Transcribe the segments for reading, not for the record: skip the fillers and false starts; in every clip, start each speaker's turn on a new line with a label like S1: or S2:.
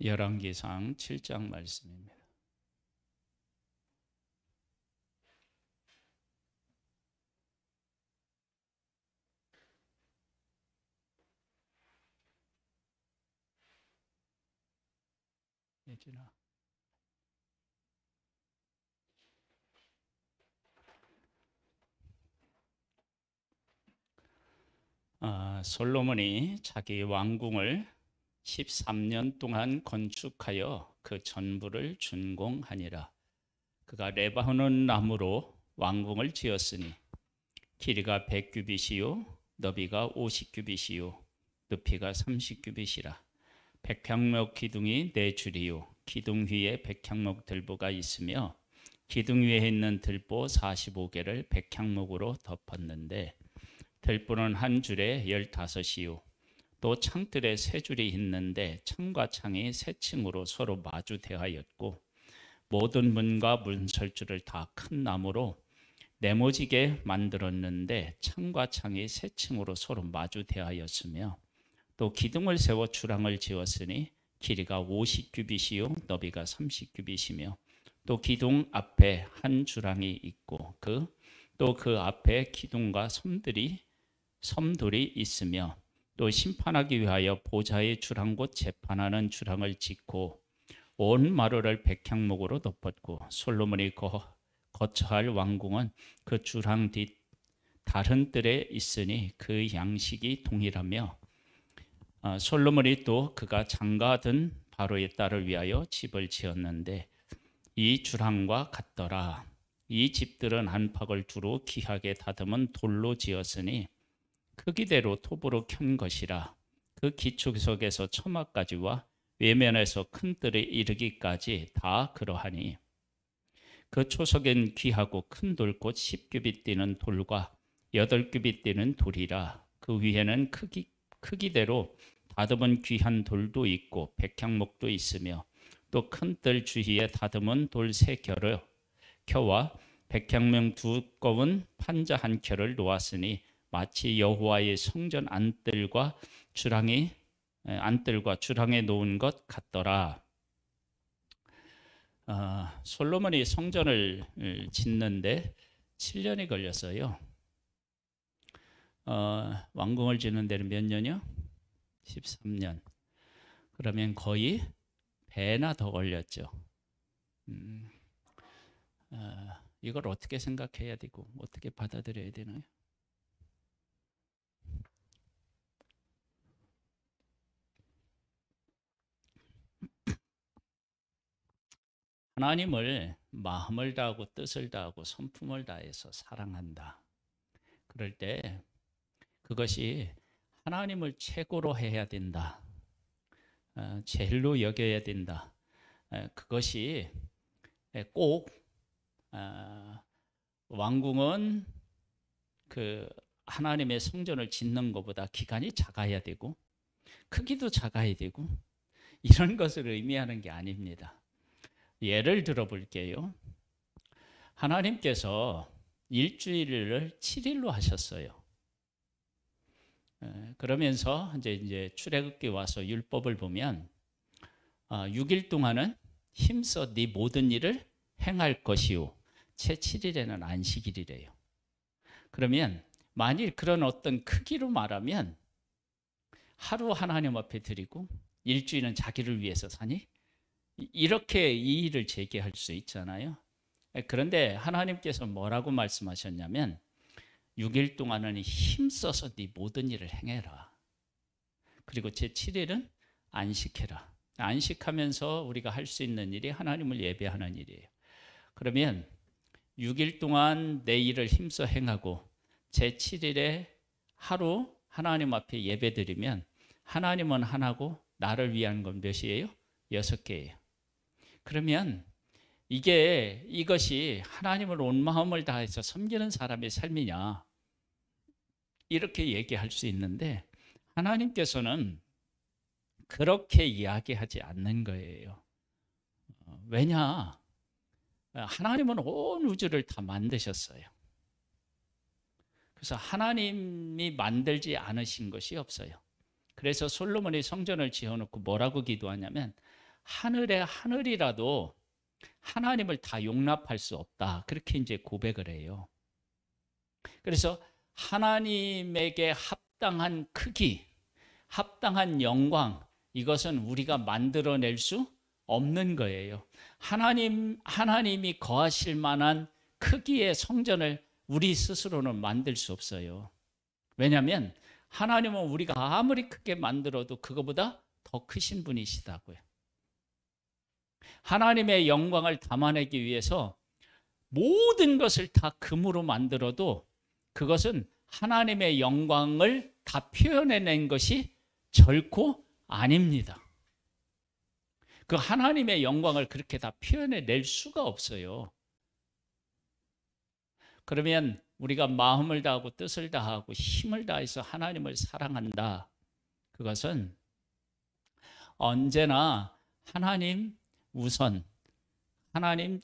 S1: 열왕기상 7장 말씀입니다. 예진아. 솔로몬이 자기 왕궁을 13년 동안 건축하여 그 전부를 준공하니라. 그가 레바논 나무로 왕궁을 지었으니 길이가 100규빗이요 너비가 50규빗이요 높이가 30규빗이라. 백향목 기둥이 4줄이요 기둥 위에 백향목 들보가 있으며 기둥 위에 있는 들보 45개를 백향목으로 덮었는데 들보는 한 줄에 15이요 또 창틀에 3줄이 있는데 창과 창이 세 층으로 서로 마주 대하였고 모든 문과 문설주를 다 큰 나무로 네모지게 만들었는데 창과 창이 세 층으로 서로 마주 대하였으며 또 기둥을 세워 주랑을 지었으니 길이가 50규빗이요 너비가 30규빗이며 또 기둥 앞에 한 주랑이 있고 또 그 앞에 기둥과 섬돌이 있으며 또 심판하기 위하여 보좌의 주랑 곧 재판하는 주랑을 짓고 온 마루를 백향목으로 덮었고 솔로몬이 거처할 왕궁은 그 주랑 뒤 다른 뜰에 있으니 그 양식이 동일하며 솔로몬이 또 그가 장가든 바로의 딸을 위하여 집을 지었는데 이 주랑과 같더라. 이 집들은 안팎을 두루 귀하게 다듬은 돌로 지었으니 크기대로 톱으로 켠 것이라. 그 기초석에서 처마까지와 외면에서 큰 뜰에 이르기까지 다 그러하니 그 초석엔 귀하고 큰 돌 곧 10규빗 뛰는 돌과 8규빗 뛰는 돌이라. 그 위에는 크기대로 다듬은 귀한 돌도 있고 백향목도 있으며 또 큰 뜰 주위에 다듬은 돌 3켜와 백향목 두꺼운 판자 한 켜를 놓았으니 마치 여호와의 성전 안뜰과 주랑에 놓은 것 같더라. 솔로몬이 성전을 짓는데 7년이 걸렸어요. 왕궁을 짓는 데는 몇 년이요? 13년. 그러면 거의 배나 더 걸렸죠. 이걸 어떻게 생각해야 되고 어떻게 받아들여야 되나요? 하나님을 마음을 다하고 뜻을 다하고 성품을 다해서 사랑한다. 그럴 때 그것이 하나님을 최고로 해야 된다. 제일로 여겨야 된다. 그것이 꼭 왕궁은 그 하나님의 성전을 짓는 것보다 기간이 작아야 되고 크기도 작아야 되고 이런 것을 의미하는 게 아닙니다. 예를 들어 볼게요. 하나님께서 일주일을 7일로 하셨어요. 그러면서 이제 출애굽기 와서 율법을 보면 6일 동안은 힘써 네 모든 일을 행할 것이요 제 7일에는 안식일이래요. 그러면 만일 그런 어떤 크기로 말하면 하루 하나님 앞에 드리고 일주일은 자기를 위해서 사니? 이렇게 이의를 제기할 수 있잖아요. 그런데 하나님께서 뭐라고 말씀하셨냐면 6일 동안은 힘써서 네 모든 일을 행해라. 그리고 제 7일은 안식해라. 안식하면서 우리가 할 수 있는 일이 하나님을 예배하는 일이에요. 그러면 6일 동안 내 일을 힘써 행하고 제 7일에 하루 하나님 앞에 예배드리면 하나님은 하나고 나를 위한 건 몇이에요? 6개예요. 그러면 이것이 하나님을 온 마음을 다해서 섬기는 사람의 삶이냐 이렇게 얘기할 수 있는데 하나님께서는 그렇게 이야기하지 않는 거예요. 왜냐? 하나님은 온 우주를 다 만드셨어요. 그래서 하나님이 만들지 않으신 것이 없어요. 그래서 솔로몬이 성전을 지어놓고 뭐라고 기도하냐면 하늘의 하늘이라도 하나님을 다 용납할 수 없다. 그렇게 이제 고백을 해요. 그래서 하나님에게 합당한 크기, 합당한 영광, 이것은 우리가 만들어낼 수 없는 거예요. 하나님이 거하실 만한 크기의 성전을 우리 스스로는 만들 수 없어요. 왜냐하면 하나님은 우리가 아무리 크게 만들어도 그거보다 더 크신 분이시다고요. 하나님의 영광을 담아내기 위해서 모든 것을 다 금으로 만들어도 그것은 하나님의 영광을 다 표현해낸 것이 결코 아닙니다. 그 하나님의 영광을 그렇게 다 표현해낼 수가 없어요. 그러면 우리가 마음을 다하고 뜻을 다하고 힘을 다해서 하나님을 사랑한다. 그것은 언제나 하나님 우선, 하나님이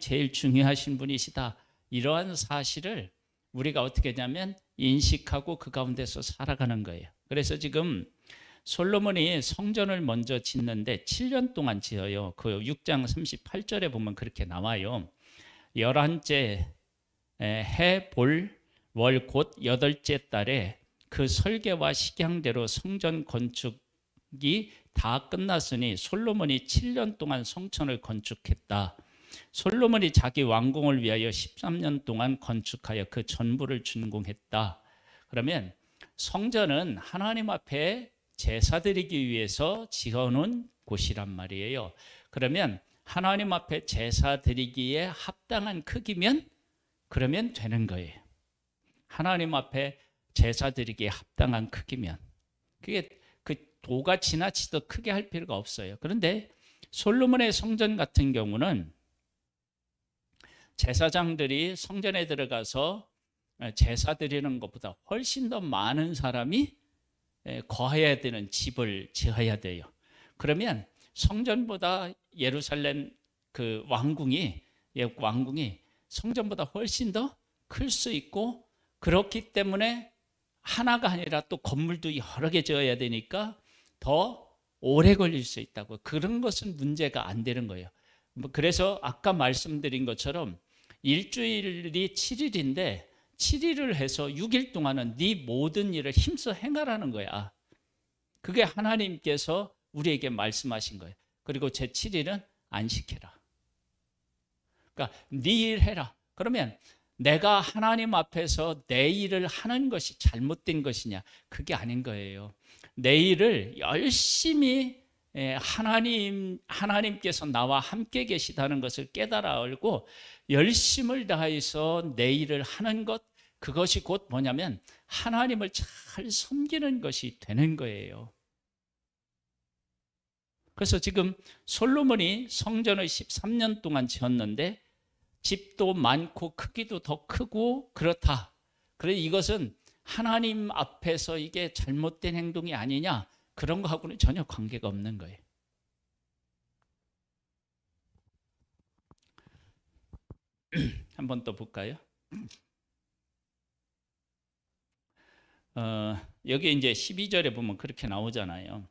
S1: 제일 중요하신 분이시다. 이러한 사실을 우리가 어떻게 하냐면 인식하고 그 가운데서 살아가는 거예요. 그래서 지금 솔로몬이 성전을 먼저 짓는데 7년 동안 지어요. 그 6장 38절에 보면 그렇게 나와요. 11째 해 볼 월 곧 8째 달에 그 설계와 식양대로 성전 건축이 다 끝났으니 솔로몬이 7년 동안 성전을 건축했다. 솔로몬이 자기 왕궁을 위하여 13년 동안 건축하여 그 전부를 준공했다. 그러면 성전은 하나님 앞에 제사 드리기 위해서 지어놓은 곳이란 말이에요. 그러면 하나님 앞에 제사 드리기에 합당한 크기면 그러면 되는 거예요. 하나님 앞에 제사 드리기에 합당한 크기면. 그게 그 도가 지나치듯 크게 할 필요가 없어요. 그런데 솔로몬의 성전 같은 경우는 제사장들이 성전에 들어가서 제사 드리는 것보다 훨씬 더 많은 사람이 거해야 되는 집을 지어야 돼요. 그러면 성전보다 예루살렘 그 왕궁이 성전보다 훨씬 더 클 수 있고, 그렇기 때문에 하나가 아니라 또 건물도 여러 개 지어야 되니까 더 오래 걸릴 수 있다고. 그런 것은 문제가 안 되는 거예요. 그래서 아까 말씀드린 것처럼 일주일이 7일인데 7일을 해서 6일 동안은 네 모든 일을 힘써 행하라는 거야. 그게 하나님께서 우리에게 말씀하신 거예요. 그리고 제 7일은 안식해라. 그러니까 네 일 해라. 그러면 내가 하나님 앞에서 내 일을 하는 것이 잘못된 것이냐? 그게 아닌 거예요. 내 일을 열심히 하나님께서 나와 함께 계시다는 것을 깨달아 알고 열심을 다해서 내 일을 하는 것, 그것이 곧 뭐냐면 하나님을 잘 섬기는 것이 되는 거예요. 그래서 지금 솔로몬이 성전을 13년 동안 지었는데 집도 많고 크기도 더 크고 그렇다. 그래서 이것은 하나님 앞에서 이게 잘못된 행동이 아니냐, 그런 거하고는 전혀 관계가 없는 거예요. 한 번 더 볼까요? 여기 이제 12절에 보면 그렇게 나오잖아요.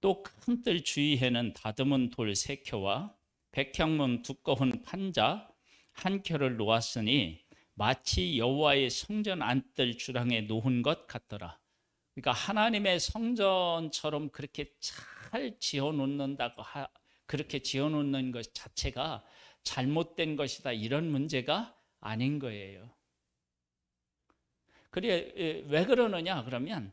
S1: 또 큰 뜰 주위에는 다듬은 돌 3켜와 백향문 두꺼운 판자 한 켜를 놓았으니 마치 여호와의 성전 안뜰 주랑에 놓은 것 같더라. 그러니까 하나님의 성전처럼 그렇게 잘 지어놓는다고 그렇게 지어놓는 것 자체가 잘못된 것이다, 이런 문제가 아닌 거예요. 그래, 왜 그러느냐 그러면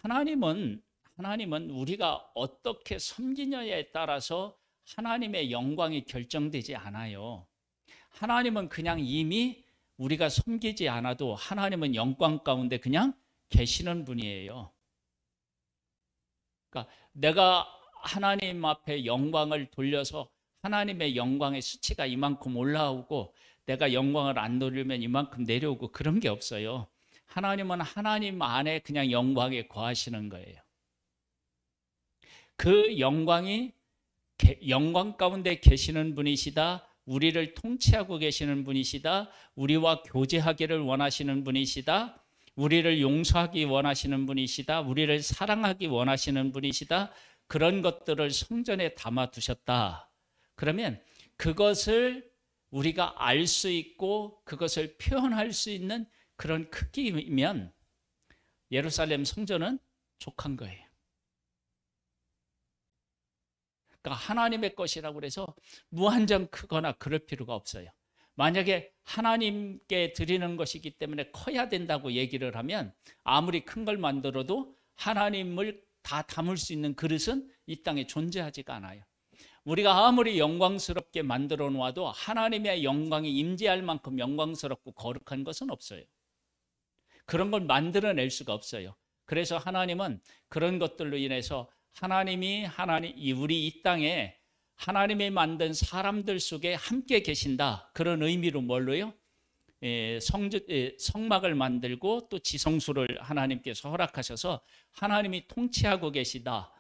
S1: 하나님은 우리가 어떻게 섬기냐에 따라서 하나님의 영광이 결정되지 않아요. 하나님은 그냥 이미 우리가 섬기지 않아도 하나님은 영광 가운데 그냥 계시는 분이에요. 그러니까 내가 하나님 앞에 영광을 돌려서 하나님의 영광의 수치가 이만큼 올라오고 내가 영광을 안 돌리면 이만큼 내려오고 그런 게 없어요. 하나님은 하나님 안에 그냥 영광에 거하시는 거예요. 그 영광이 영광 가운데 계시는 분이시다, 우리를 통치하고 계시는 분이시다, 우리와 교제하기를 원하시는 분이시다, 우리를 용서하기 원하시는 분이시다. 우리를 사랑하기 원하시는 분이시다. 그런 것들을 성전에 담아 두셨다. 그러면 그것을 우리가 알 수 있고 그것을 표현할 수 있는 그런 크기면 예루살렘 성전은 족한 거예요. 그러니까 하나님의 것이라고 해서 무한정 크거나 그럴 필요가 없어요. 만약에 하나님께 드리는 것이기 때문에 커야 된다고 얘기를 하면 아무리 큰 걸 만들어도 하나님을 다 담을 수 있는 그릇은 이 땅에 존재하지가 않아요. 우리가 아무리 영광스럽게 만들어 놓아도 하나님의 영광이 임재할 만큼 영광스럽고 거룩한 것은 없어요. 그런 걸 만들어낼 수가 없어요. 그래서 하나님은 그런 것들로 인해서 하나님이 우리 이 땅에 하나님이 만든 사람들 속에 함께 계신다. 그런 의미로 뭘로요? 성막을 만들고 또 지성소를 하나님께서 허락하셔서 하나님이 통치하고 계시다.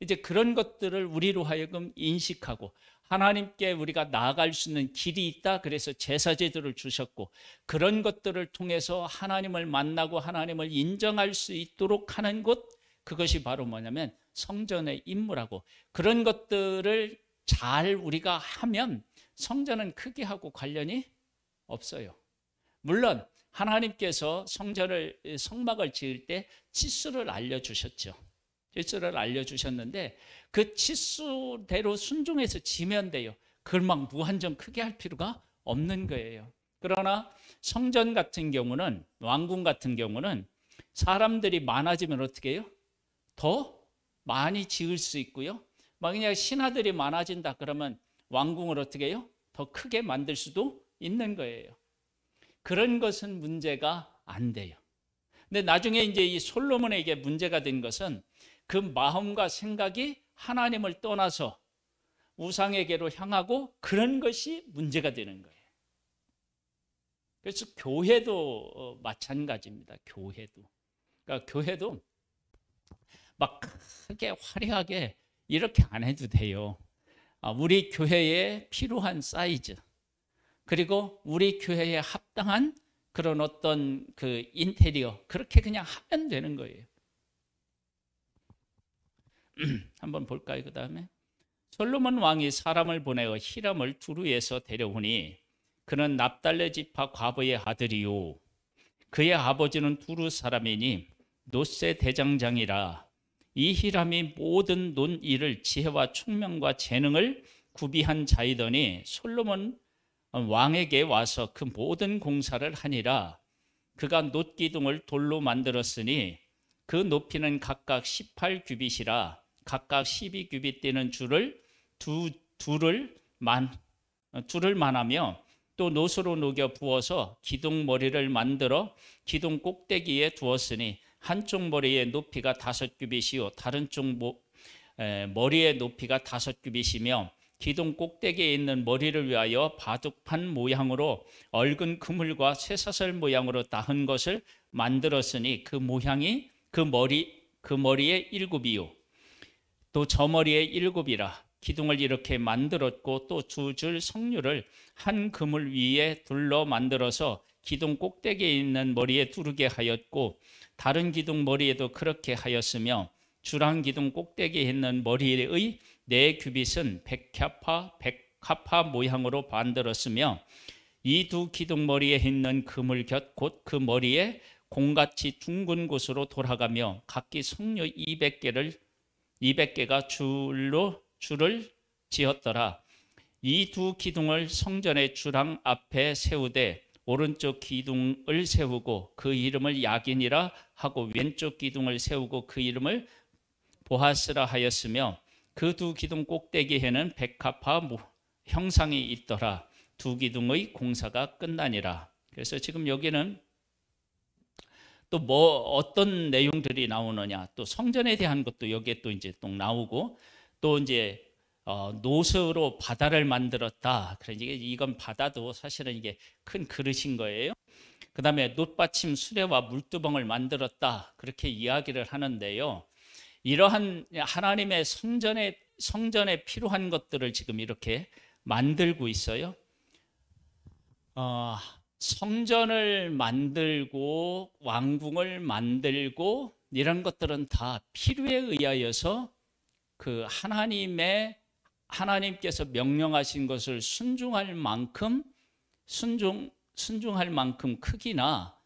S1: 이제 그런 것들을 우리로 하여금 인식하고 하나님께 우리가 나아갈 수 있는 길이 있다. 그래서 제사제도를 주셨고 그런 것들을 통해서 하나님을 만나고 하나님을 인정할 수 있도록 하는 곳, 그것이 바로 뭐냐면 성전의 임무라고. 그런 것들을 잘 우리가 하면 성전은 크게 하고 관련이 없어요. 물론 하나님께서 성막을 지을 때 치수를 알려주셨죠. 치수를 알려주셨는데 그 치수대로 순종해서 지면 돼요. 그걸 막 무한정 크게 할 필요가 없는 거예요. 그러나 성전 같은 경우는, 왕궁 같은 경우는 사람들이 많아지면 어떻게 해요? 더 많이 지을 수 있고요. 만약 신하들이 많아진다 그러면 왕궁을 어떻게 해요? 더 크게 만들 수도 있는 거예요. 그런 것은 문제가 안 돼요. 근데 나중에 이제 이 솔로몬에게 문제가 된 것은 그 마음과 생각이 하나님을 떠나서 우상에게로 향하고 그런 것이 문제가 되는 거예요. 그래서 교회도 마찬가지입니다. 교회도. 그러니까 교회도 막 크게 화려하게 이렇게 안 해도 돼요. 우리 교회에 필요한 사이즈, 그리고 우리 교회에 합당한 그런 어떤 그 인테리어, 그렇게 그냥 하면 되는 거예요. 한번 볼까요? 그 다음에 솔로몬 왕이 사람을 보내어 히람을 두루에서 데려오니 그는 납달레 지파 과부의 아들이요 그의 아버지는 두루 사람이니 노세 대장장이라. 이 히람이 모든 논일을 지혜와 총명과 재능을 구비한 자이더니 솔로몬 왕에게 와서 그 모든 공사를 하니라. 그가 놋기둥을 돌로 만들었으니 그 높이는 각각 18규빗이라. 각각 12규빗 되는 둘을 만하며 또 놋으로 녹여 부어서 기둥 머리를 만들어 기둥 꼭대기에 두었으니 한쪽 머리의 높이가 5규빗이요 다른 쪽 머리의 높이가 5규빗이며 기둥 꼭대기에 있는 머리를 위하여 바둑판 모양으로 얽은 그물과 쇠사슬 모양으로 따은 것을 만들었으니 그 모양이 그 머리의 7이요 또 저 머리의 7이라. 기둥을 이렇게 만들었고 또 2줄 석류를 한 그물 위에 둘러 만들어서 기둥 꼭대기에 있는 머리에 두르게 하였고 다른 기둥 머리에도 그렇게 하였으며 주랑 기둥 꼭대기에 있는 머리의 4규빗은 백합화 모양으로 만들었으며 이 두 기둥 머리에 있는 그물 곁 곧 그 머리에 공같이 둥근 곳으로 돌아가며 각기 석류 200개가 줄을 지었더라. 이 두 기둥을 성전의 주랑 앞에 세우되 오른쪽 기둥을 세우고 그 이름을 야긴이라 하고 왼쪽 기둥을 세우고 그 이름을 보아스라 하였으며 그 두 기둥 꼭대기에는 백합화 형상이 있더라. 두 기둥의 공사가 끝나니라. 그래서 지금 여기는 또 어떤 내용들이 나오느냐, 또 성전에 대한 것도 여기에 또 이제 또 나오고 또 이제 노스로 바다를 만들었다. 그러니까 이건 바다도 사실은 이게 큰 그릇인 거예요. 그 다음에 놋받침 수레와 물두멍을 만들었다. 그렇게 이야기를 하는데요. 이러한 하나님의 성전에 필요한 것들을 지금 이렇게 만들고 있어요. 성전을 만들고 왕궁을 만들고 이런 것들은 다 필요에 의하여서 그 하나님께서 명령하신 것을 순종할 만큼 순종할 만큼 크기나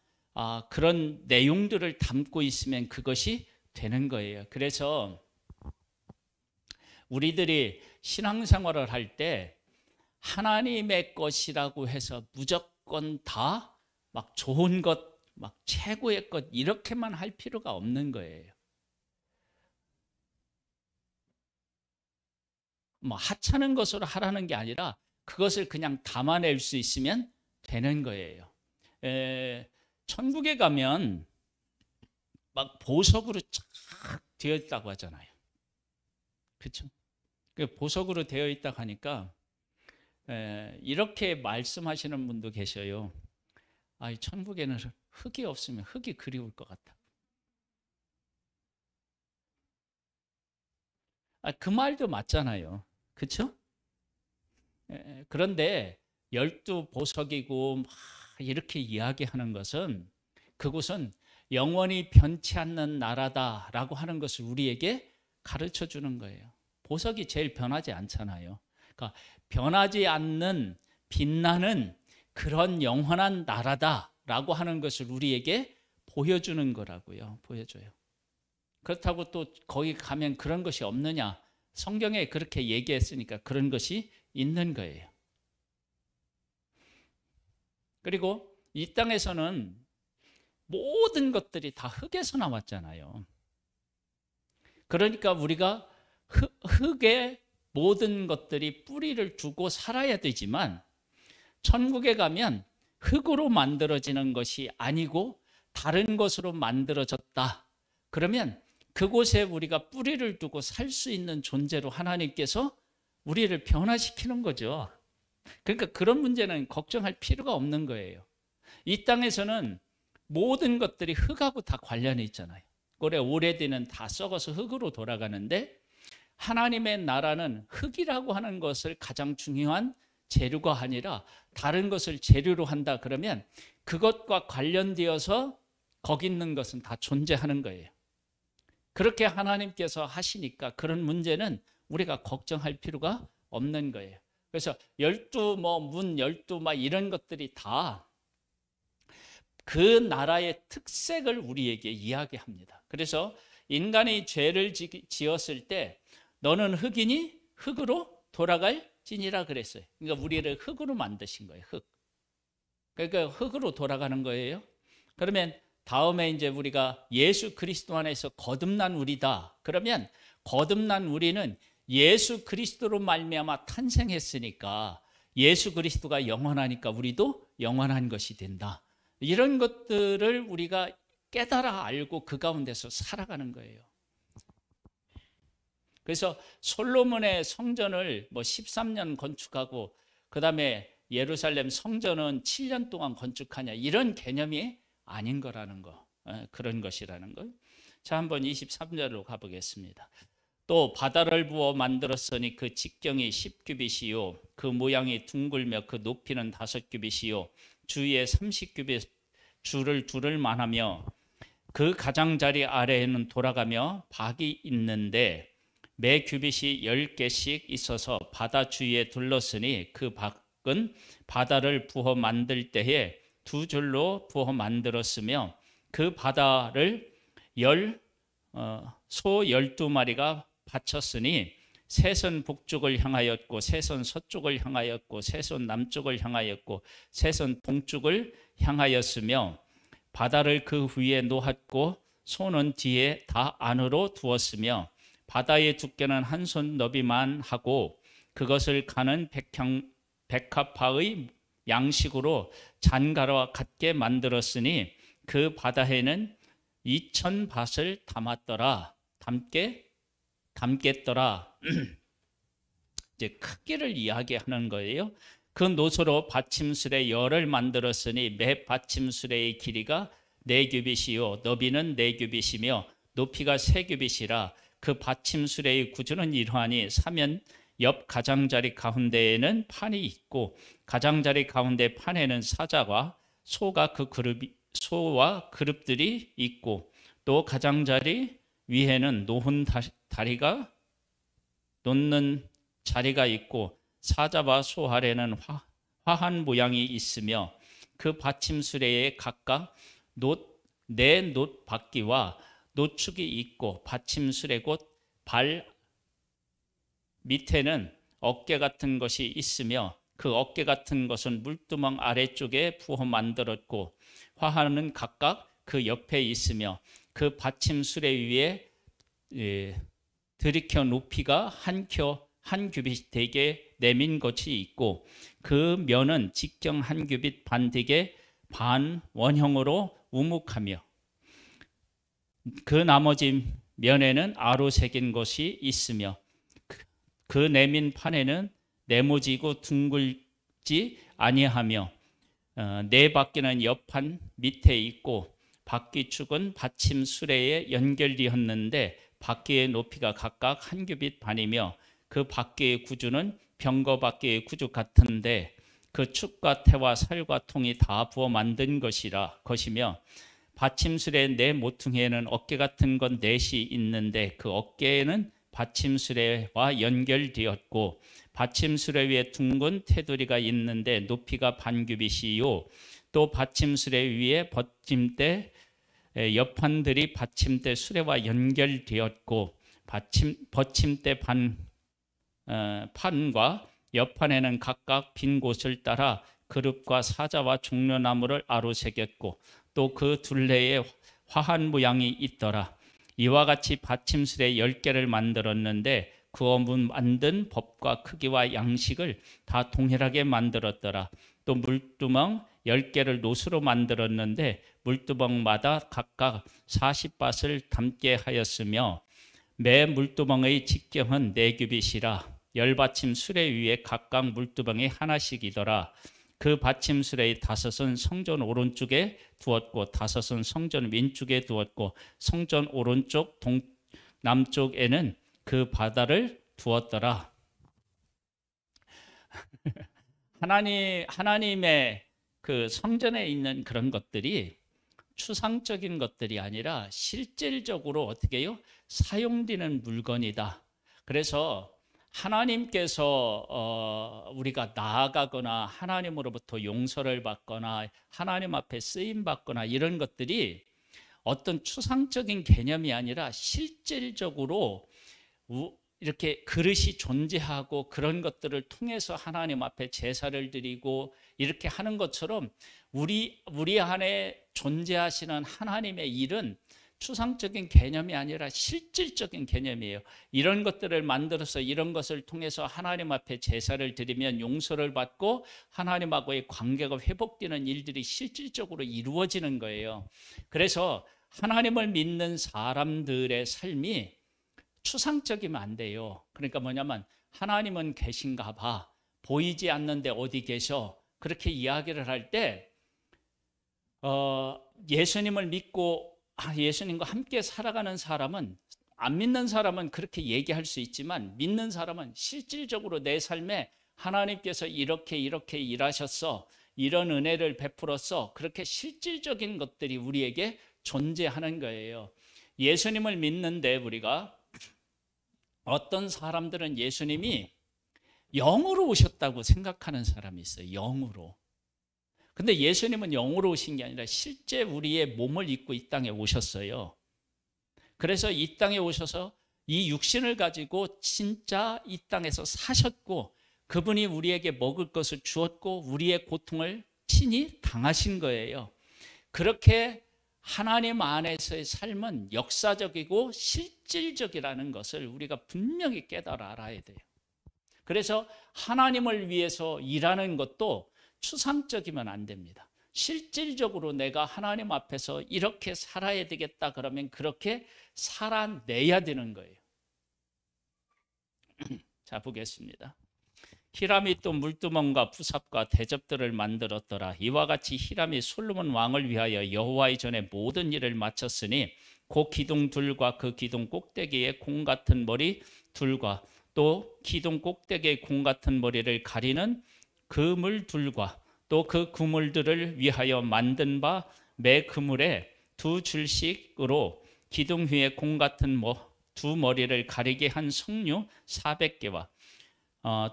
S1: 그런 내용들을 담고 있으면 그것이 되는 거예요. 그래서 우리들이 신앙생활을 할 때 하나님의 것이라고 해서 무조건 다 막 좋은 것, 막 최고의 것 이렇게만 할 필요가 없는 거예요. 뭐 하찮은 것으로 하라는 게 아니라 그것을 그냥 담아낼 수 있으면 되는 거예요. 천국에 가면 막 보석으로 쫙 되어 있다고 하잖아요. 그렇죠? 보석으로 되어 있다고 하니까 이렇게 말씀하시는 분도 계셔요. 천국에는 흙이 없으면 흙이 그리울 것 같다. 그 말도 맞잖아요. 그렇죠? 그런데 12보석이고 막 이렇게 이야기하는 것은 그곳은 영원히 변치 않는 나라다라고 하는 것을 우리에게 가르쳐 주는 거예요. 보석이 제일 변하지 않잖아요. 그러니까 변하지 않는 빛나는 그런 영원한 나라다라고 하는 것을 우리에게 보여주는 거라고요. 보여줘요. 그렇다고 또 거기 가면 그런 것이 없느냐? 성경에 그렇게 얘기했으니까 그런 것이 있는 거예요. 그리고 이 땅에서는 모든 것들이 다 흙에서 나왔잖아요. 그러니까 우리가 흙에 모든 것들이 뿌리를 두고 살아야 되지만 천국에 가면 흙으로 만들어지는 것이 아니고 다른 것으로 만들어졌다. 그러면 그곳에 우리가 뿌리를 두고 살 수 있는 존재로 하나님께서 우리를 변화시키는 거죠. 그러니까 그런 문제는 걱정할 필요가 없는 거예요. 이 땅에서는 모든 것들이 흙하고 다 관련이 있잖아요. 오래되면 다 썩어서 흙으로 돌아가는데 하나님의 나라는 흙이라고 하는 것을 가장 중요한 재료가 아니라 다른 것을 재료로 한다 그러면 그것과 관련되어서 거기 있는 것은 다 존재하는 거예요. 그렇게 하나님께서 하시니까 그런 문제는 우리가 걱정할 필요가 없는 거예요. 그래서 12 막 이런 것들이 다 그 나라의 특색을 우리에게 이야기합니다. 그래서 인간이 죄를 지었을 때 너는 흙이니 흙으로 돌아갈지니라 그랬어요. 그러니까 우리를 흙으로 만드신 거예요. 흙. 그러니까 흙으로 돌아가는 거예요. 그러면 다음에 이제 우리가 예수 그리스도 안에서 거듭난 우리다. 그러면 거듭난 우리는 예수 그리스도로 말미암아 탄생했으니까 예수 그리스도가 영원하니까 우리도 영원한 것이 된다. 이런 것들을 우리가 깨달아 알고 그 가운데서 살아가는 거예요. 그래서 솔로몬의 성전을 13년 건축하고 그다음에 예루살렘 성전은 7년 동안 건축하냐 이런 개념이 아닌 거라는 거. 그런 것이라는 거. 자, 한번 23절로 가보겠습니다. 또 바다를 부어 만들었으니 그 직경이 10규빗이요 그 모양이 둥글며 그 높이는 5규빗이요 주위에 30규빗 줄을 두를 만하며 그 가장자리 아래에는 돌아가며 박이 있는데 매 규빗이 10개씩 있어서 바다 주위에 둘렀으니 그 박은 바다를 부어 만들 때에 2줄로 부어 만들었으며 그 바다를 소 12마리가 바쳤으니 세선 북쪽을 향하였고 세선 서쪽을 향하였고 세선 남쪽을 향하였고 세선 동쪽을 향하였으며 바다를 그 위에 놓았고 소는 뒤에 다 안으로 두었으며 바다의 두께는 한 손 너비만 하고 그것을 가는 백합화의 양식으로 잔가루와 같게 만들었으니 그 바다에는 2000밭을 담겠더라. 이제 크기를 이야기하는 거예요. 그 노소로 받침술에 열을 만들었으니 매 받침술의 길이가 4규빗이요 너비는 4규빗이며 높이가 3규빗이라 그 받침술의 구조는 이러하니 사면 옆 가장자리 가운데에는 판이 있고 가장자리 가운데 판에는 사자와 소와 그룹들이 있고, 또 가장자리 위에는 놓은 다리가 놓는 자리가 있고, 사자와 소 아래는 화한 모양이 있으며, 그 받침수레에 각각 네 놋바퀴와 노축이 있고, 받침수레 곧 발 밑에는 어깨 같은 것이 있으며, 그 어깨 같은 것은 물두멍 아래쪽에 부어 만들었고, 화하는 각각 그 옆에 있으며, 그 받침수레 위에 들이켜 높이가 한 규빗 되게 내민 것이 있고, 그 면은 직경 한 규빗 반 되게 반 원형으로 우묵하며, 그 나머지 면에는 아로 새긴 것이 있으며, 그 내민 판에는 네모지고 둥글지 아니하며, 네 바퀴는 옆판 밑에 있고, 바퀴축은 받침 수레에 연결되었는데 바퀴의 높이가 각각 한 규빗 반이며, 그 바퀴의 구주는 병거 바퀴의 구주 같은데, 그 축과 태와 살과 통이 다 부어 만든 것이며, 받침수레 네 모퉁이에는 어깨 같은 건 넷이 있는데, 그 어깨에는 받침수레와 연결되었고, 받침수레 위에 둥근 테두리가 있는데 높이가 반 규빗이요, 또 받침수레 위에 받침대 옆판들이 받침대 수레와 연결되었고, 받침대 판과 옆판에는 각각 빈 곳을 따라 그룹과 사자와 종려나무를 아로 새겼고, 또 그 둘레에 화한 모양이 있더라. 이와 같이 받침수레 10개를 만들었는데, 그 만든 법과 크기와 양식을 다 동일하게 만들었더라. 또 물두멍 10개를 노수로 만들었는데, 물두멍마다 각각 40밭을 담게 하였으며, 매 물두멍의 직경은 4규빗이라 10받침 수레 위에 각각 물두멍이 하나씩이더라. 그 받침수레의 5은 성전 오른쪽에 두었고, 5은 성전 왼쪽에 두었고, 성전 오른쪽 남쪽에는 그 바다를 두었더라. 하나님의 그 성전에 있는 그런 것들이 추상적인 것들이 아니라 실질적으로 어떻게 해요? 사용되는 물건이다. 그래서 하나님께서 우리가 나아가거나 하나님으로부터 용서를 받거나 하나님 앞에 쓰임 받거나 이런 것들이 어떤 추상적인 개념이 아니라 실질적으로 이렇게 그릇이 존재하고, 그런 것들을 통해서 하나님 앞에 제사를 드리고 이렇게 하는 것처럼, 우리 안에 존재하시는 하나님의 일은 추상적인 개념이 아니라 실질적인 개념이에요. 이런 것들을 만들어서 이런 것을 통해서 하나님 앞에 제사를 드리면 용서를 받고 하나님하고의 관계가 회복되는 일들이 실질적으로 이루어지는 거예요. 그래서 하나님을 믿는 사람들의 삶이 추상적이면 안 돼요. 그러니까 뭐냐면, 하나님은 계신가 봐, 보이지 않는데 어디 계셔, 그렇게 이야기를 할 때 예수님을 믿고 예수님과 함께 살아가는 사람은, 안 믿는 사람은 그렇게 얘기할 수 있지만, 믿는 사람은 실질적으로 내 삶에 하나님께서 이렇게 일하셨어, 이런 은혜를 베풀었어, 그렇게 실질적인 것들이 우리에게 존재하는 거예요. 예수님을 믿는데, 우리가 어떤 사람들은 예수님이 영으로 오셨다고 생각하는 사람이 있어요. 영으로. 근데 예수님은 영으로 오신 게 아니라 실제 우리의 몸을 입고 이 땅에 오셨어요. 그래서 이 땅에 오셔서 이 육신을 가지고 진짜 이 땅에서 사셨고, 그분이 우리에게 먹을 것을 주었고 우리의 고통을 친히 당하신 거예요. 그렇게 하나님 안에서의 삶은 역사적이고 실질적이라는 것을 우리가 분명히 깨달아 알아야 돼요. 그래서 하나님을 위해서 일하는 것도 추상적이면 안 됩니다. 실질적으로 내가 하나님 앞에서 이렇게 살아야 되겠다 그러면 그렇게 살아내야 되는 거예요. 자, 보겠습니다. 히람이 또 물두멍과 부삽과 대접들을 만들었더라. 이와 같이 히람이 솔로몬 왕을 위하여 여호와의 전에 모든 일을 마쳤으니, 그 기둥 둘과 그 기둥 꼭대기에 공 같은 머리 둘과 또 기둥 꼭대기에 공 같은 머리를 가리는 그물 둘과 또 그 그물들을 위하여 만든 바 매 그물에 2줄씩으로 기둥 위에 공 같은 두 머리를 가리게 한 석류 400개와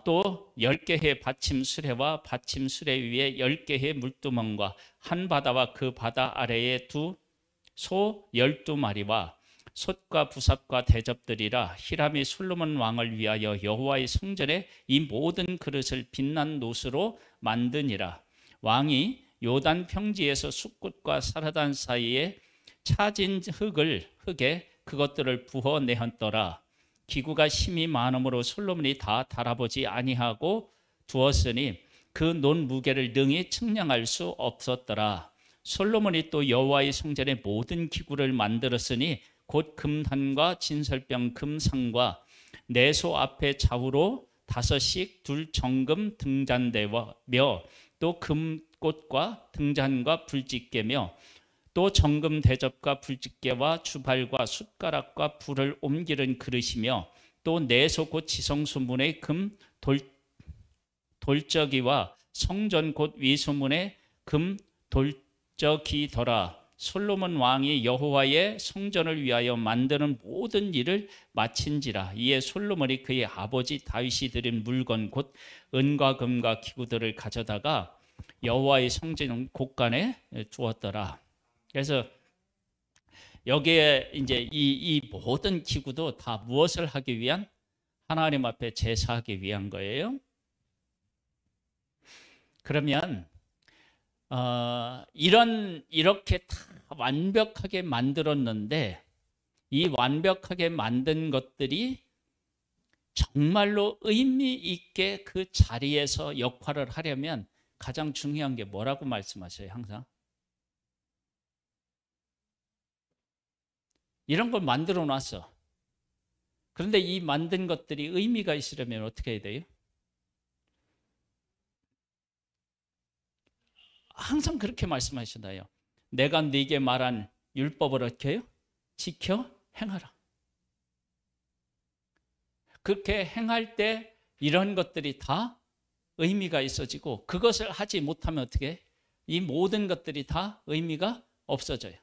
S1: 또 10개의 받침 수레와 받침 수레 위에 10개의 물두멍과 한 바다와 그 바다 아래에 소 12마리와 솥과 부삽과 대접들이라. 히람이 솔로몬 왕을 위하여 여호와의 성전에 이 모든 그릇을 빛난 노스로 만드니라. 왕이 요단 평지에서 숲꽃과 사르단 사이에 차진 흙에 그것들을 부어 내었더라. 기구가 심히 많음으로 솔로몬이 다 달아보지 아니하고 두었으니 그 논 무게를 능히 측량할 수 없었더라. 솔로몬이 또 여호와의 성전에 모든 기구를 만들었으니 곧 금단과 진설병 금상과 내소 앞에 좌우로 5씩 둘 정금 등잔대며 또 금꽃과 등잔과 불집게며 또 정금 대접과 불집게와 주발과 숟가락과 불을 옮기는 그릇이며 또 내소 곧 지성소문의 금 돌적이와 성전 곧 위소문의 금 돌적이더라. 솔로몬 왕이 여호와의 성전을 위하여 만드는 모든 일을 마친지라. 이에 솔로몬이 그의 아버지 다윗이 드린 물건 곧 은과 금과 기구들을 가져다가 여호와의 성전 곳간에 두었더라. 그래서 여기에 이제 이 모든 기구도 다 무엇을 하기 위한? 하나님 앞에 제사하기 위한 거예요. 그러면 이렇게 다 완벽하게 만들었는데 이 완벽하게 만든 것들이 정말로 의미 있게 그 자리에서 역할을 하려면 가장 중요한 게 뭐라고 말씀하셔요? 항상 이런 걸 만들어 놨어. 그런데 이 만든 것들이 의미가 있으려면 어떻게 해야 돼요? 항상 그렇게 말씀하시나요? 내가 네게 말한 율법을 어떻게 해요? 지켜 행하라. 그렇게 행할 때 이런 것들이 다 의미가 있어지고 그것을 하지 못하면 어떻게 해? 이 모든 것들이 다 의미가 없어져요.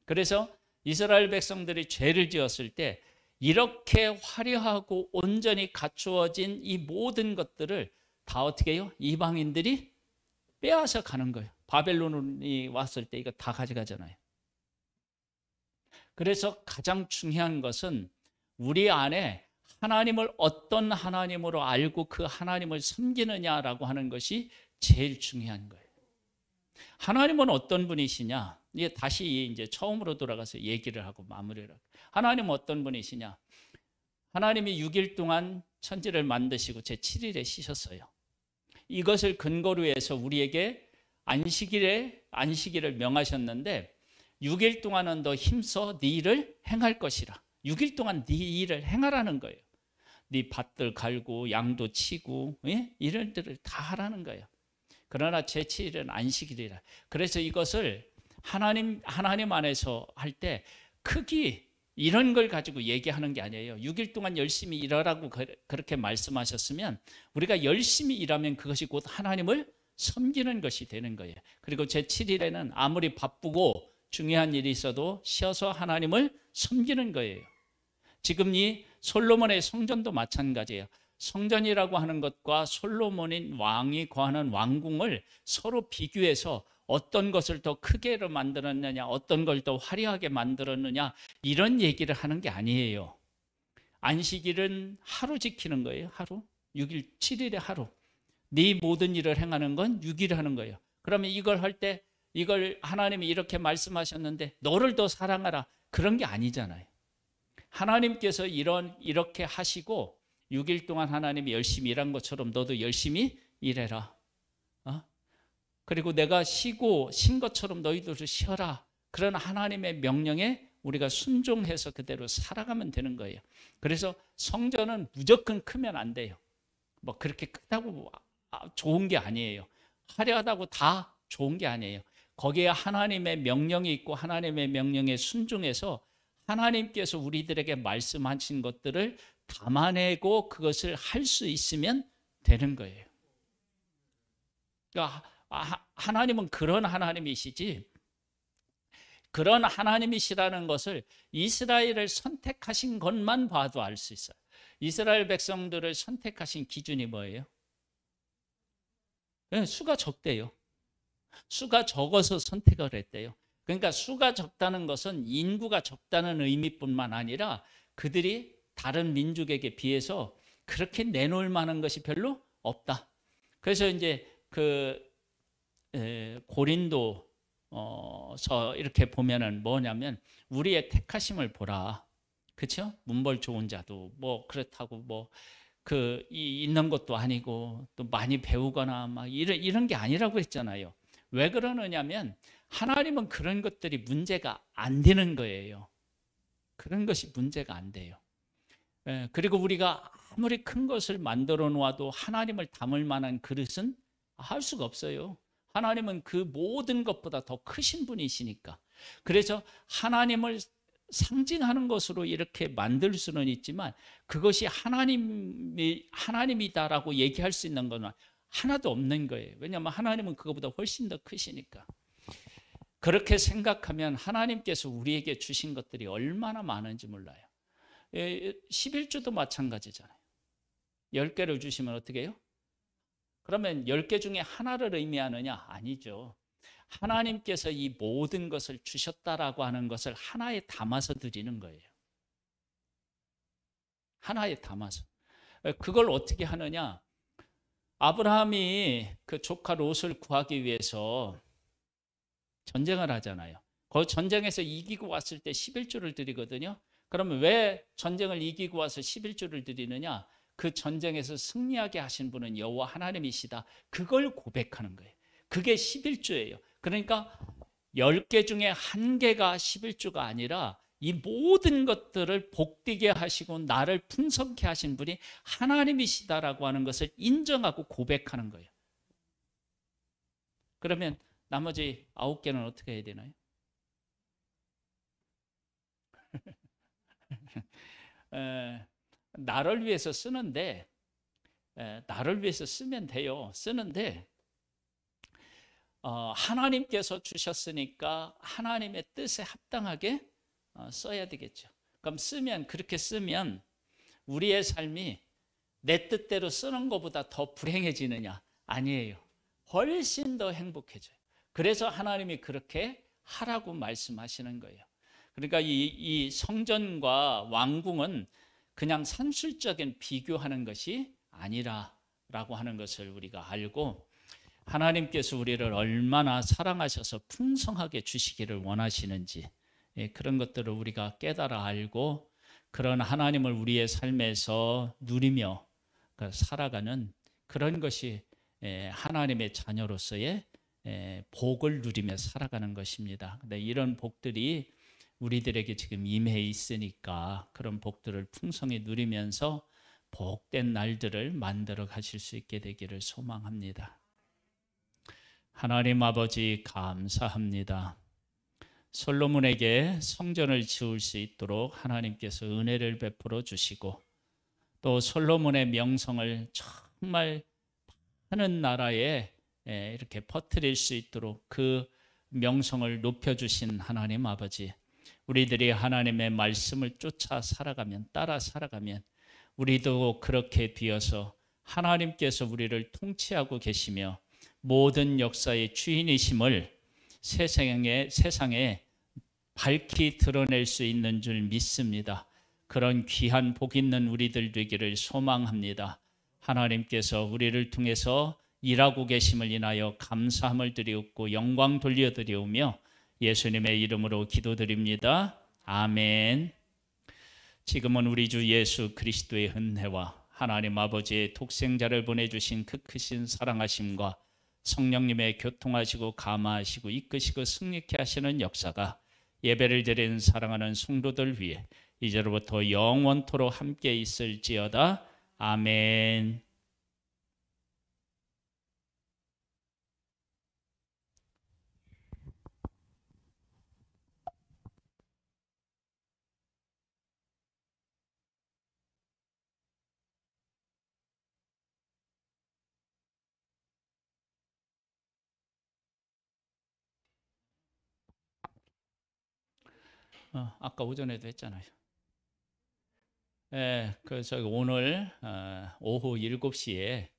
S1: 그래서 이스라엘 백성들이 죄를 지었을 때 이렇게 화려하고 온전히 갖추어진 이 모든 것들을 다 어떻게 해요? 이방인들이 빼앗아 가는 거예요. 바벨론이 왔을 때 이거 다 가져가잖아요. 그래서 가장 중요한 것은 우리 안에 하나님을 어떤 하나님으로 알고 그 하나님을 섬기느냐라고 하는 것이 제일 중요한 거예요. 하나님은 어떤 분이시냐? 이제 다시 이제 처음으로 돌아가서 얘기를 하고 마무리를 하고. 하나님은 어떤 분이시냐? 하나님이 6일 동안 천지를 만드시고 제7일에 쉬셨어요. 이것을 근거로 해서 우리에게 안식일을 명하셨는데 6일 동안은 너 힘써 네 일을 행할 것이라. 6일 동안 네 일을 행하라는 거예요. 네 밭들 갈고 양도 치고 이런 일을 다 하라는 거예요. 그러나 제7일은 안식일이라. 그래서 이것을 하나님 안에서 할 때 크기 이런 걸 가지고 얘기하는 게 아니에요. 6일 동안 열심히 일하라고 그렇게 말씀하셨으면 우리가 열심히 일하면 그것이 곧 하나님을 섬기는 것이 되는 거예요. 그리고 제7일에는 아무리 바쁘고 중요한 일이 있어도 쉬어서 하나님을 섬기는 거예요. 지금 이 솔로몬의 성전도 마찬가지예요. 성전이라고 하는 것과 솔로몬인 왕이 거하는 왕궁을 서로 비교해서 어떤 것을 더 크게 만들었느냐, 어떤 걸 더 화려하게 만들었느냐, 이런 얘기를 하는 게 아니에요. 안식일은 하루 지키는 거예요. 하루. 6일, 7일에 하루. 네 모든 일을 행하는 건 6일 하는 거예요. 그러면 이걸 할 때 이걸 하나님이 이렇게 말씀하셨는데 너를 더 사랑하라. 그런 게 아니잖아요. 하나님께서 이렇게 하시고 6일 동안 하나님이 열심히 일한 것처럼 너도 열심히 일해라. 그리고 내가 쉰 것처럼 너희들도 쉬어라. 그런 하나님의 명령에 우리가 순종해서 그대로 살아가면 되는 거예요. 그래서 성전은 무조건 크면 안 돼요. 뭐 그렇게 크다고 좋은 게 아니에요. 화려하다고 다 좋은 게 아니에요. 거기에 하나님의 명령이 있고 하나님의 명령에 순종해서 하나님께서 우리들에게 말씀하신 것들을 담아내고 그것을 할 수 있으면 되는 거예요. 그러니까 하나님은 그런 하나님이시지, 그런 하나님이시라는 것을 이스라엘을 선택하신 것만 봐도 알 수 있어요. 이스라엘 백성들을 선택하신 기준이 뭐예요? 네, 수가 적대요. 수가 적어서 선택을 했대요. 그러니까 수가 적다는 것은 인구가 적다는 의미뿐만 아니라 그들이 다른 민족에게 비해서 그렇게 내놓을 만한 것이 별로 없다. 그래서 이제 그 고린도서 이렇게 보면은 뭐냐면 우리의 택하심을 보라. 그렇죠? 문벌 좋은 자도 뭐 그렇다고 뭐 그 있는 것도 아니고 또 많이 배우거나 막 이런 게 아니라고 했잖아요. 왜 그러느냐면 하나님은 그런 것들이 문제가 안 되는 거예요. 그런 것이 문제가 안 돼요. 그리고 우리가 아무리 큰 것을 만들어 놓아도 하나님을 담을 만한 그릇은 할 수가 없어요. 하나님은 그 모든 것보다 더 크신 분이시니까. 그래서 하나님을 상징하는 것으로 이렇게 만들 수는 있지만 그것이 하나님이다라고 얘기할 수 있는 건 하나도 없는 거예요. 왜냐하면 하나님은 그것보다 훨씬 더 크시니까. 그렇게 생각하면 하나님께서 우리에게 주신 것들이 얼마나 많은지 몰라요. 11조도 마찬가지잖아요. 10개를 주시면 어떻게 해요? 그러면 10개 중에 하나를 의미하느냐? 아니죠. 하나님께서 이 모든 것을 주셨다라고 하는 것을 하나에 담아서 드리는 거예요. 하나에 담아서. 그걸 어떻게 하느냐? 아브라함이 그 조카 롯을 구하기 위해서 전쟁을 하잖아요. 그 전쟁에서 이기고 왔을 때 11조를 드리거든요. 그러면 왜 전쟁을 이기고 와서 11조를 드리느냐? 그 전쟁에서 승리하게 하신 분은 여호와 하나님이시다. 그걸 고백하는 거예요. 그게 11조예요. 그러니까 10개 중에 1개가 11조가 아니라 이 모든 것들을 복되게 하시고 나를 풍성케 하신 분이 하나님이시다라고 하는 것을 인정하고 고백하는 거예요. 그러면 나머지 9개는 어떻게 해야 되나요? 나를 위해서 쓰는데 나를 위해서 쓰면 돼요. 쓰는데 하나님께서 주셨으니까 하나님의 뜻에 합당하게 써야 되겠죠. 그럼 그렇게 쓰면 우리의 삶이 내 뜻대로 쓰는 것보다 더 불행해지느냐? 아니에요. 훨씬 더 행복해져요. 그래서 하나님이 그렇게 하라고 말씀하시는 거예요. 그러니까 이 성전과 왕궁은 그냥 산술적인 비교하는 것이 아니라라고 하는 것을 우리가 알고, 하나님께서 우리를 얼마나 사랑하셔서 풍성하게 주시기를 원하시는지 그런 것들을 우리가 깨달아 알고 그런 하나님을 우리의 삶에서 누리며 살아가는 그런 것이 하나님의 자녀로서의 복을 누리며 살아가는 것입니다. 근데 이런 복들이 우리들에게 지금 임해 있으니까 그런 복들을 풍성히 누리면서 복된 날들을 만들어 가실 수 있게 되기를 소망합니다. 하나님 아버지 감사합니다. 솔로몬에게 성전을 지을 수 있도록 하나님께서 은혜를 베풀어 주시고 또 솔로몬의 명성을 정말 하는 나라에 이렇게 퍼뜨릴 수 있도록 그 명성을 높여주신 하나님 아버지, 우리들이 하나님의 말씀을 쫓아 살아가면, 따라 살아가면 우리도 그렇게 되어서 하나님께서 우리를 통치하고 계시며 모든 역사의 주인이심을 세상에 밝히 드러낼 수 있는 줄 믿습니다. 그런 귀한 복 있는 우리들 되기를 소망합니다. 하나님께서 우리를 통해서 일하고 계심을 인하여 감사함을 드리옵고 영광 돌려드리오며 예수님의 이름으로 기도드립니다. 아멘. 지금은 우리 주 예수 그리스도의 은혜와 하나님 아버지의 독생자를 보내주신 그 크신 사랑하심과 성령님의 교통하시고 감화하시고 이끄시고 승리케 하시는 역사가 예배를 드린 사랑하는 성도들 위해 이제로부터 영원토록 함께 있을지어다. 아멘. 아까 오전에도 했잖아요. 저기 오늘 오후 7시에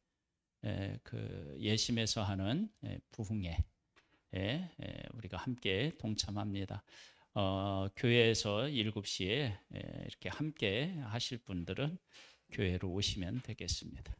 S1: 그 예심에서 하는 부흥회 우리가 함께 동참합니다. 교회에서 7시에 이렇게 함께 하실 분들은 교회로 오시면 되겠습니다.